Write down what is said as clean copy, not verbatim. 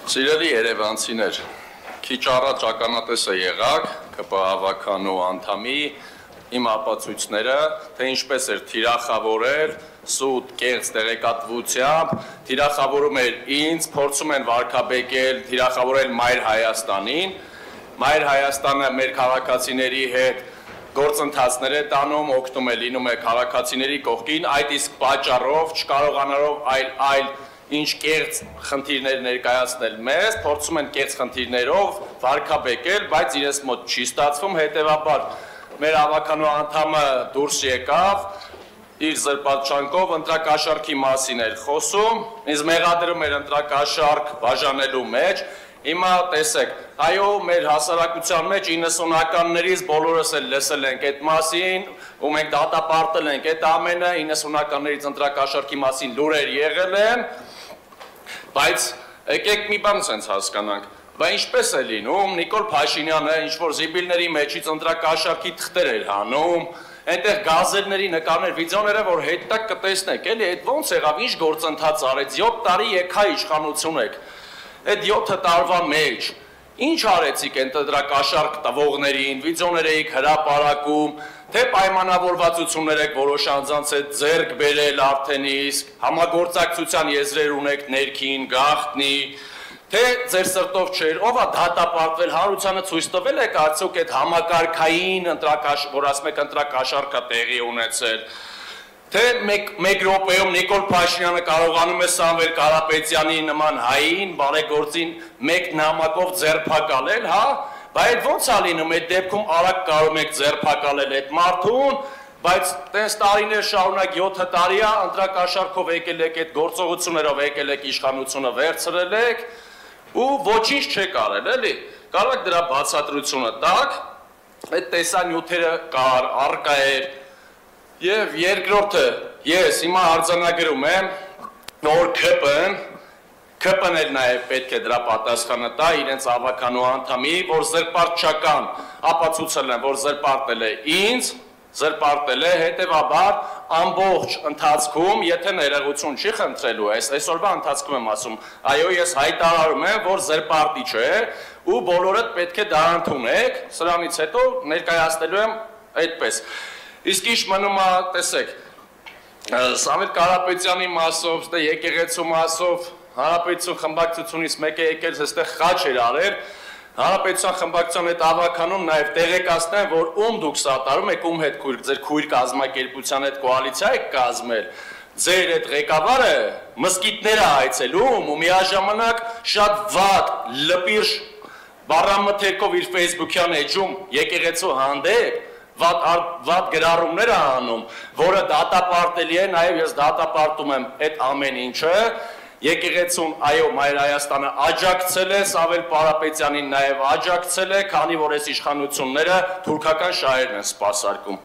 Սիրելի երևանցիներ, քիչ առաջ ականատեսը եղաք ԿՊ հավաքանու անդամի իմ ապացույցները, թե ինչպես էր թիրախավորել սուտ կեղծ տեղեկատվությամբ, թիրախավորում էր ինձ, փորձում են վարկաբեկել, թիրախավորել Մայր Հայաստանին, Մայր Հայաստանը մեր քաղաքացիների հետ գործընթացներ է տանում, օգնում է լինում է քաղաքացիների կողքին, այդ իսկ պատճառով չկարողանալով այլ ինչ կեղծ խնդիրներ ներկայացնել մեզ, փորձում են կեղծ խնդիրներով վարկաբեկել, բայց իրենց մոտ չի ստացվում, հետևաբար մեր հավաքանու անդամը դուրս եկավ, իր զրպարտչանքով ընտրակաշառքի մասին էր խոսում, ինձ մեղադրում էր ընտրակաշառք բաժանելու մեջ, հիմա տեսեք, այո, մեր հասարակության մեջ 90-ականներից բոլորս էլ լսել ենք այդ մասին, ու մենք դատապարտել ենք այդ ամենը, 90-ականներից ընտրակաշառքի մասին լուրեր եղել են, բայց եկեք մի բան sense հասկանանք, բայց ինչպես է լինում, Նիկոլ Փաշինյանը ինչ-որ զիբիլների մեջից ընտրակաշառքի թղթեր էր հանում, այնտեղ գազելների նկարներ, վիդեոները, որ հետտակ կտեսնեք, էլի այդ ոնց եղավ, ինչ գործընթաց արեց, 7 տարի եկա իշխանություն եք, այդ 7 տարվա մեջ, ինչ արեցիք են ընտրակաշառք տվողներին, վիդեոներ էիք հրապարակում, թե պայմանավորվածություններ եք որոշ անձանց հետ ձեռք բերել արդեն իսկ, համագործակցության եզրեր ունեք ներքին, գաղտնի, թե ձեր սրտով չէր, ով է դատապարտվել, հանրությանը ցույց տվել եք արդյոք այդ համակարգային որ ասում եք ընտրակաշառքը տեղի ունեցել, թե մեկ րոպեում Նիկոլ Փաշինյանը կարողանում է Սամվել Կարապետյանի նման հային, բարեգործին մեկ նամակով ձերբակալել, հա, բայց ոնց է լինում, այդ դեպքում արագ կարող եք ձերբակալել այդ մարդուն, բայց տենց տարիներ շարունակ 7 տարի է, ընտրակաշառքով եկել եք, այդ գործողություններով եկել եք իշխանությունը վերցրել եք, ու ոչինչ չեք արել, էլի, կարող եք դրա բացատրությունը տաք, այդ տեսանյութերը կար, առկա էր, և երկրորդը, ես հիմա արձանագրում եմ, որ ԿՊ-ն էլ նաև պետք է դրա պատասխանը տա իրենց հավաքանու անդամի, որ զրպարտչական ապացուցել են, որ զրպարտել է ինձ, զրպարտել է, հետևաբար ամբողջ ընթացքում, եթե ներողություն չի խնդրելու, այսօրվա ընթացքում եմ ասում, այո, ես հայտարարում եմ, որ զրպարտիչ է, ու բոլորդ պետք է դա ընդունեք, սրանից հետո ներկայացնելու եմ այդպես։ Իսկ ինչ մնում է, տեսեք, Սամվել Կարապետյանի մասով, եկեղեցու մասով, Հանրապետություն խմբակցությունից մեկը եկել այստեղ խաչ էր արել, Հանրապետության խմբակցության այդ հավաքանում նաև տեղեկացնեմ, որ ում դուք սատարում եք, ում հետ ձեր քույր կազմակերպության հետ կոալիցիա եք կազմել, ձեր այդ ղեկավարը մզկիթներ է այցելում ու միաժամանակ շատ վատ, լպիրշ բառամթերքով իր Facebook-յան էջում եկեղեցու հանդեպ վատ գրառումներ է անում, որը դատապարտելի է, նաև ես դատապարտում եմ այդ ամեն ինչը, եկեղեցուն, այո, Մայր Հայաստանը աջակցել է, Սամվել Կարապետյանին նաև աջակցել է, քանի որ այս իշխանությունները թուրքական շահերն են սպասարկում։